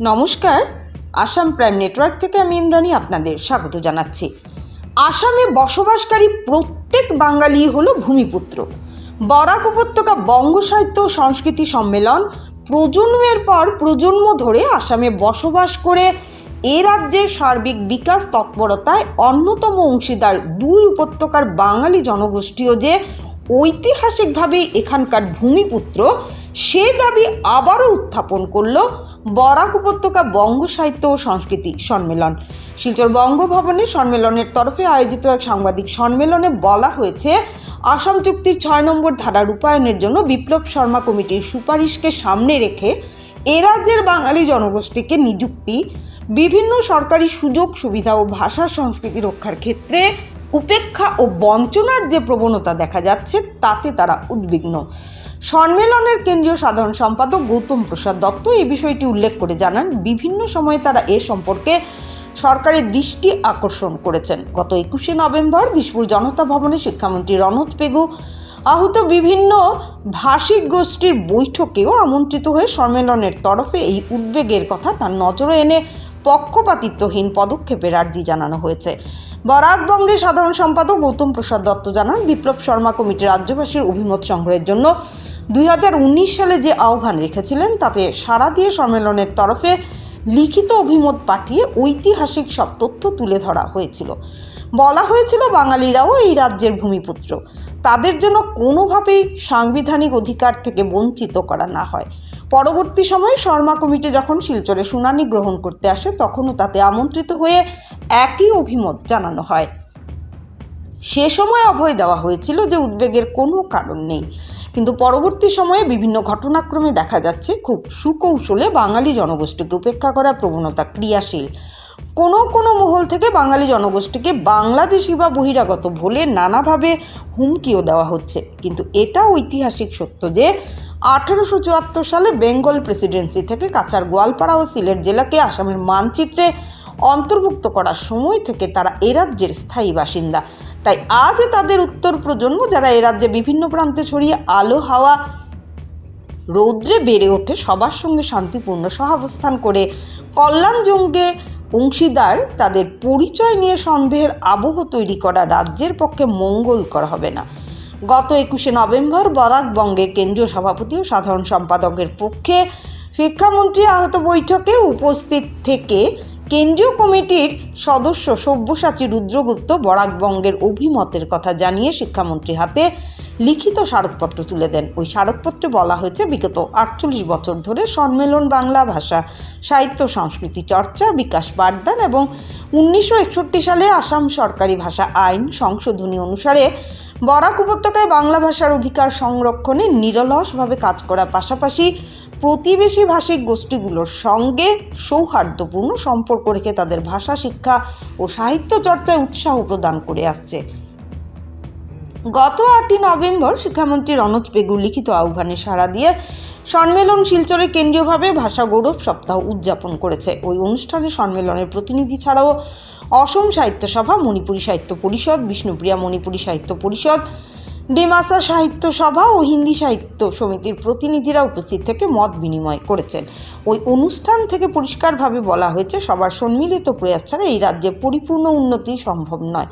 নমস্কার, Assam prime network থেকে আমি ইন্দ্রাণী আপনাদের স্বাগত জানাচ্ছি। আসামে বসবাসকারী প্রত্যেক বাঙালি হলো ভূমিপুত্র। বরাক উপত্যকা বঙ্গ সাহিত্য ও সংস্কৃতি সম্মেলন প্রজন্মের পর প্রজন্ম ধরে আসামে বসবাস করে এ রাজ্যের সার্বিক বিকাশ তৎপরতায় অন্যতম অংশীদার দুই উপত্যকার বাঙালি জনগোষ্ঠীও যে ঐতিহাসিকভাবে এখানকার ভূমিপুত্র, সে দাবি আবারও উত্থাপন করল বরাক উপত্যকা বঙ্গ সাহিত্য ও সংস্কৃতি সম্মেলন। শিলচর বঙ্গভবনে সম্মেলনের তরফে আয়োজিত এক সাংবাদিক সম্মেলনে বলা হয়েছে, আসাম চুক্তির ৬ নম্বর ধারা রূপায়ণের জন্য বিপ্লব শর্মা কমিটির সুপারিশকে সামনে রেখে এ রাজ্যের বাঙালি জনগোষ্ঠীকে নিযুক্তি, বিভিন্ন সরকারি সুযোগ সুবিধা ও ভাষা সংস্কৃতি রক্ষার ক্ষেত্রে উপেক্ষা ও বঞ্চনার যে প্রবণতা দেখা যাচ্ছে তাতে তারা উদ্বিগ্ন। সম্মেলনের কেন্দ্রীয় সাধারণ সম্পাদক গৌতম প্রসাদ দত্ত এই বিষয়টি উল্লেখ করে জানান, বিভিন্ন সময়ে তারা এ সম্পর্কে সরকারের দৃষ্টি আকর্ষণ করেছেন। গত 21শে নভেম্বর দিশপুর জনতা ভবনে শিক্ষামন্ত্রী রণত পেগু আহত বিভিন্ন ভাষিক গোষ্ঠীর বৈঠকেও আমন্ত্রিত হয়ে সম্মেলনের তরফে এই উদ্বেগের কথা তার নজরে এনে পক্ষপাতিত্বহীন পদক্ষেপের আর্জি জানানো হয়েছে। বরাকবঙ্গের সাধারণ সম্পাদক গৌতম প্রসাদ দত্ত জানান, বিপ্লব শর্মা কমিটি রাজ্যবাসীর অভিমত সংগ্রহের জন্য 2019 সালে যে আহ্বান রেখেছিলেন তাতে সাড়া দিয়ে সম্মেলনের তরফে লিখিত অভিমত পাঠিয়ে ঐতিহাসিক সব তথ্য তুলে ধরা হয়েছিল। বলা হয়েছিল, বাঙালিরাও এই রাজ্যের ভূমিপুত্র, তাদের জন্য কোনোভাবেই সাংবিধানিক অধিকার থেকে বঞ্চিত করা না হয়। পরবর্তী সময়ে শর্মা কমিটি যখন শিলচরে শুনানি গ্রহণ করতে আসে তখনও তাতে আমন্ত্রিত হয়ে একই অভিমত জানানো হয়। সে সময় অভয় দেওয়া হয়েছিল যে উদ্বেগের কোনো কারণ নেই, কিন্তু পরবর্তী সময়ে বিভিন্ন ঘটনাক্রমে দেখা যাচ্ছে খুব সুকৌশলে বাঙালি জনগোষ্ঠীকে উপেক্ষা করার প্রবণতা ক্রিয়াশীল। কোনো মহল থেকে বাঙালি জনগোষ্ঠীকে বাংলাদেশি বা বহিরাগত বলে নানাভাবে হুমকিও দেওয়া হচ্ছে। কিন্তু এটা ঐতিহাসিক সত্য যে 1874 সালে বেঙ্গল প্রেসিডেন্সি থেকে কাছাড়, গোয়ালপাড়া ও সিলেট জেলাকে আসামের মানচিত্রে অন্তর্ভুক্ত করার সময় থেকে তারা এ রাজ্যের স্থায়ী বাসিন্দা। তাই আজ তাদের উত্তর প্রজন্ম, যারা এ রাজ্যে বিভিন্ন প্রান্তে ছড়িয়ে আলো হাওয়া রৌদ্রে বেড়ে ওঠে, সবার সঙ্গে শান্তিপূর্ণ সহাবস্থান করে কল্যাণজঙ্গে অংশীদার, তাদের পরিচয় নিয়ে সন্দেহের আবহ তৈরি করা রাজ্যের পক্ষে মঙ্গলকর হবে না। গত 21শে নভেম্বর বরাকবঙ্গের কেন্দ্রীয় সভাপতি ও সাধারণ সম্পাদকের পক্ষে শিক্ষামন্ত্রী আহত বৈঠকে উপস্থিত থেকে কেন্দ্রীয় কমিটির সদস্য সব্যসাচী রুদ্রগুপ্ত বরাকবঙ্গের অভিমতের কথা জানিয়ে শিক্ষামন্ত্রীর হাতে লিখিত স্মারকপত্র তুলে দেন। ওই স্মারকপত্রে বলা হয়েছে, বিগত 48 বছর ধরে সম্মেলন বাংলা ভাষা সাহিত্য সংস্কৃতি চর্চা বিকাশ পাঠদান এবং 1961 সালে আসাম সরকারি ভাষা আইন সংশোধনী অনুসারে বরাক উপত্যকায় বাংলা ভাষার অধিকার সংরক্ষণে নিরলসভাবে কাজ করার পাশাপাশি প্রতিবেশী ভাষিক গোষ্ঠীগুলোর সঙ্গে সৌহার্দ্যপূর্ণ সম্পর্ক রেখে তাদের ভাষা শিক্ষা ও সাহিত্য চর্চায় উৎসাহ প্রদান করে আসছে। গত 8ই নভেম্বর শিক্ষামন্ত্রী রণত পেগু লিখিত আহ্বানে সাড়া দিয়ে সম্মেলন শিলচরে কেন্দ্রীয়ভাবে ভাষা গৌরব সপ্তাহ উদযাপন করেছে। ওই অনুষ্ঠানে সম্মেলনের প্রতিনিধি ছাড়াও অসম সাহিত্য সভা, মণিপুরী সাহিত্য পরিষদ, বিষ্ণুপ্রিয়া মণিপুরী সাহিত্য পরিষদ, ডিমাসা সাহিত্য সভা ও হিন্দি সাহিত্য সমিতির প্রতিনিধিরা উপস্থিত থেকে মত বিনিময় করেছেন। ওই অনুষ্ঠান থেকে পরিষ্কারভাবে বলা হয়েছে, সবার সম্মিলিত প্রয়াস ছাড়া এই রাজ্যে পরিপূর্ণ উন্নতি সম্ভব নয়।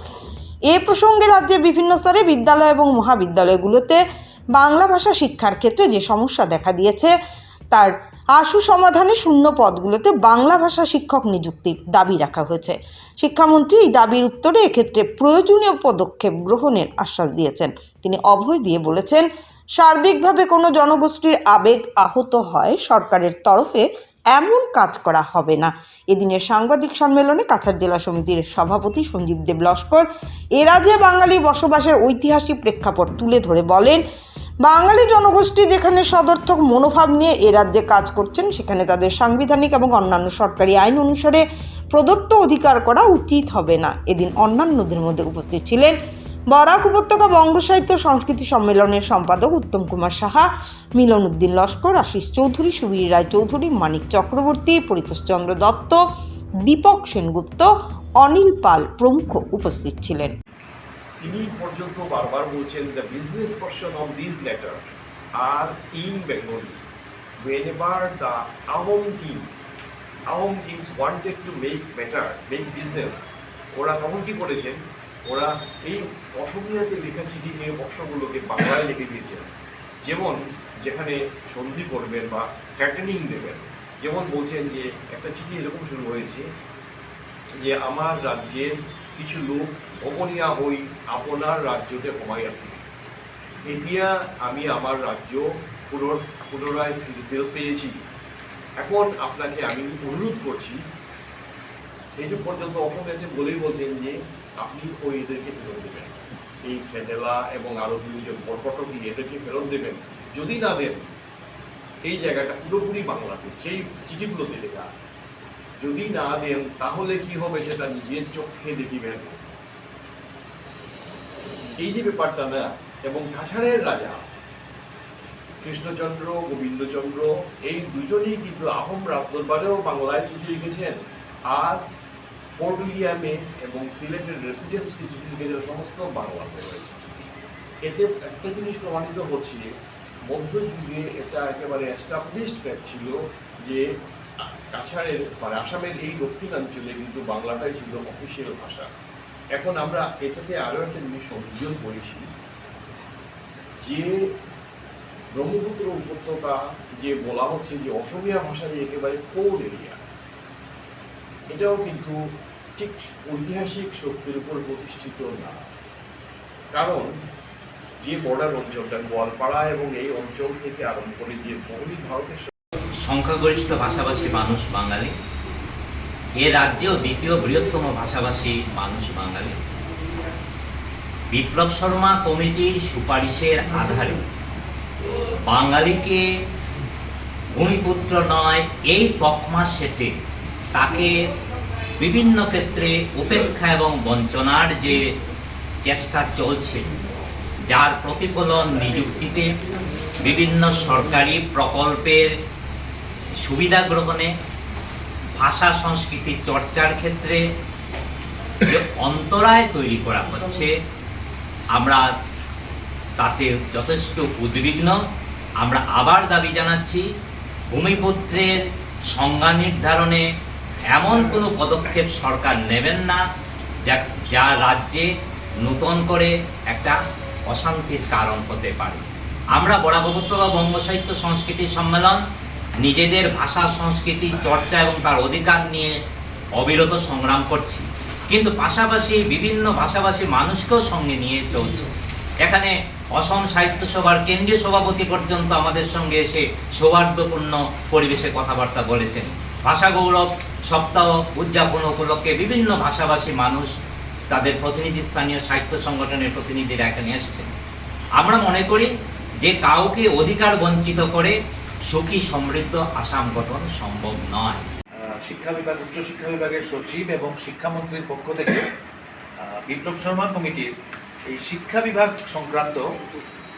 এ প্রসঙ্গে রাজ্যের বিভিন্ন স্তরে বিদ্যালয় এবং মহাবিদ্যালয়গুলোতে বাংলা ভাষা শিক্ষার ক্ষেত্রে যে সমস্যা দেখা দিয়েছে তার আশু সমাধানে শূন্য পদগুলোতে বাংলা ভাষা শিক্ষক নিযুক্তির দাবি রাখা হয়েছে। শিক্ষামন্ত্রী এই দাবির উত্তরে এক্ষেত্রে প্রয়োজনীয় পদক্ষেপ গ্রহণের আশ্বাস দিয়েছেন। তিনি অভয় দিয়ে বলেছেন, সার্বিকভাবে কোনো জনগোষ্ঠীর আবেগ আহত হয় সরকারের তরফে এমন কাজ করা হবে না। এদিনের সাংবাদিক সম্মেলনে কাছাড় জেলা সমিতির সভাপতি সঞ্জীব দেব লস্কর এ রাজ্যে বাঙালি বসবাসের ঐতিহাসিক প্রেক্ষাপট তুলে ধরে বলেন, বাঙালি জনগোষ্ঠী যেখানে সদর্থক মনোভাব নিয়ে এ রাজ্যে কাজ করছেন, সেখানে তাদের সাংবিধানিক এবং অন্যান্য সরকারি আইন অনুসারে প্রদত্ত অধিকার করা উচিত হবে না। এদিন অন্যান্যদের মধ্যে উপস্থিত ছিলেন বরাক উপত্যকা বঙ্গ সাহিত্য সংস্কৃতি সম্মেলনের সম্পাদক উত্তম কুমার সাহা, মিলন উদ্দিন লস্কর, আশিস চৌধুরী, সুবীর রায় চৌধুরী, মানিক চক্রবর্তী, পরিতোষ চন্দ্র দত্ত, দীপক সেনগুপ্ত, অনিল পাল প্রমুখ উপস্থিত ছিলেন। তিনি পর্যন্ত বারবার বলছেন, the business portion of this letter are in Bengali whenever the Ahom kings Ahom kings wanted to make business. ওরা তখন কি করেছেন, ওরা এই অসমীয়াতে লেখা চিঠি নিয়ে বর্ষগুলোকে বাংলায় লিখে দিয়েছেন। যেমন যেখানে সন্ধি করবেন বা থ্রেটেনিং দেবেন, যেমন বলছেন যে একটা চিঠি এরকম শুরু হয়েছে যে আমার রাজ্যের কিছু লোক ভবনিয়া হই আপনার রাজ্যতে কমাইয়াছি, এতিয়া আমি আমার রাজ্য পুনরায় ফেরত পেয়েছি। এখন আপনাকে আমি অনুরোধ করছি, এই যে পর্যন্ত অসমীয়াতে বলেই বলছেন যে আপনি ওই এদেরকে ফেরত দেবেন, এই ফেদেলা এবং আরো দুই যে বরকটকি এদেরকে ফেরত দেবেন। যদি না দেন, এই জায়গাটা পুরোপুরি বাংলাতে সেই চিঠিগুলোতে লেখা, যদি না দেন তাহলে কি হবে সেটা নিজের চোখে দেখিবেন। এই যে ব্যাপারটা না, এবং কাছাড়ের রাজা কৃষ্ণচন্দ্র, গোবিন্দচন্দ্র এই দুজনেই কিন্তু আহোম রাজদরবারেও বাংলায় চিঠি লিখেছেন, আর ফোর্ট উইলিয়ামে এবং সিলেটের রেসিডেন্সকে চিঠি লিখেছেন, সমস্ত বাংলাতে রয়েছে চিঠি। এতে একটা জিনিস প্রমাণিত হচ্ছে, মধ্যযুগে এটা একেবারে এস্টাবলিশড ফ্যাক্ট ছিল যে কাছাড়ের মানে আসামের এই দক্ষিণাঞ্চলে কিন্তু বাংলাটাই ছিল অফিসিয়াল ভাষা। এখন আমরা এটাতে আরও একটা জিনিস সংযোজন করেছি যে ব্রহ্মপুত্র উপত্যকা যে বলা হচ্ছে যে অসমীয়া ভাষার একেবারে কোড এরিয়া, এটাও কিন্তু ঠিক ঐতিহাসিক সত্যের উপর প্রতিষ্ঠিত না। কারণ যে বর্ডার অঞ্চলটা গোয়ালপাড়া এবং এই অঞ্চল থেকে আরম্ভ করে যে মৌলিক ভারতের সংখ্যাগরিষ্ঠ ভাষাভাষী মানুষ বাঙালি, এ রাজ্যেও দ্বিতীয় বৃহত্তম ভাষাভাষী মানুষ বাঙালি। বিপ্লব শর্মা কমিটির সুপারিশের আধারে বাঙালিকে ভূমিপুত্র নয় এই তকমা সেটে তাকে বিভিন্ন ক্ষেত্রে উপেক্ষা এবং বঞ্চনার যে চেষ্টা চলছে, যার প্রতিফলন নিযুক্তিতে, বিভিন্ন সরকারি প্রকল্পের সুবিধা গ্রহণে, ভাষা সংস্কৃতি চর্চার ক্ষেত্রে যে অন্তরায় তৈরি করা হচ্ছে, আমরা তাতে যথেষ্ট উদ্বিগ্ন। আমরা আবার দাবি জানাচ্ছি, ভূমিপুত্রের সংজ্ঞা নির্ধারণে এমন কোনো পদক্ষেপ সরকার নেবেন না যা রাজ্যে নূতন করে একটা অশান্তির কারণ হতে পারে। আমরা বরাক উপত্যকা বঙ্গ সাহিত্য সংস্কৃতি সম্মেলন নিজেদের ভাষা সংস্কৃতি চর্চা এবং তার অধিকার নিয়ে অবিরত সংগ্রাম করছি, কিন্তু পাশাপাশি বিভিন্ন ভাষাভাষী মানুষকেও সঙ্গে নিয়ে চলছে। এখানে অসম সাহিত্য সভার কেন্দ্রীয় সভাপতি পর্যন্ত আমাদের সঙ্গে এসে সৌহার্দ্যপূর্ণ পরিবেশে কথাবার্তা বলেছেন। ভাষা গৌরব সপ্তাহ উদযাপন উপলক্ষে বিভিন্ন ভাষাভাষী মানুষ, তাদের প্রতিনিধি, স্থানীয় সাহিত্য সংগঠনের প্রতিনিধিরা এখানে এসেছেন। আমরা মনে করি যে কাউকে অধিকার বঞ্চিত করে সুখী সমৃদ্ধ আসাম গঠন সম্ভব নয়। শিক্ষা বিভাগ, উচ্চশিক্ষা বিভাগের সচিব এবং শিক্ষামন্ত্রীর পক্ষ থেকে বিপ্লব শর্মা কমিটির এই শিক্ষা বিভাগ সংক্রান্ত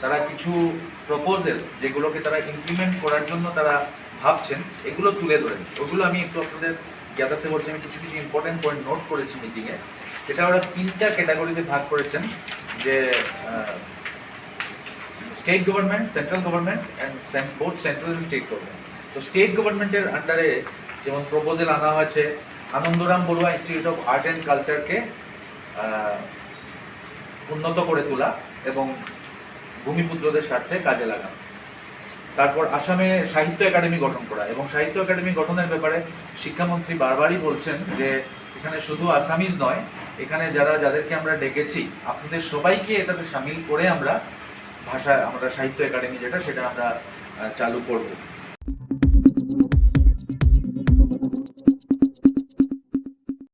তারা কিছু প্রপোজাল, যেগুলোকে তারা ইমপ্লিমেন্ট করার জন্য তারা ভাবছেন, এগুলো তুলে ধরেন। ওগুলো আমি একটু আপনাদের জ্ঞাতার্থে বলছি। আমি কিছু কিছু ইম্পর্টেন্ট পয়েন্ট নোট করেছি মিটিংয়ে। এটা ওরা 3টা ক্যাটাগরিতে ভাগ করেছেন, যে state government, central government and both central and state government. তো স্টেট গভর্নমেন্টের আন্ডারে যেমন প্রপোজাল আনা হয়েছে, Anandaram Barua institute of art and কালচারকে উন্নত করে তোলা এবং ভূমিপুত্রদের স্বার্থে কাজে লাগানো। তারপর আসামে সাহিত্য একাডেমি গঠন করা, এবং সাহিত্য একাডেমি গঠনের ব্যাপারে শিক্ষামন্ত্রী বারবারই বলছেন যে এখানে শুধু আসামিজ নয়, এখানে যাদেরকে আমরা ডেকেছি আপনাদের সবাইকে এটাতে সামিল করে আমরা সাহিত্য একাডেমি যেটা সেটা আমরা চালু করব।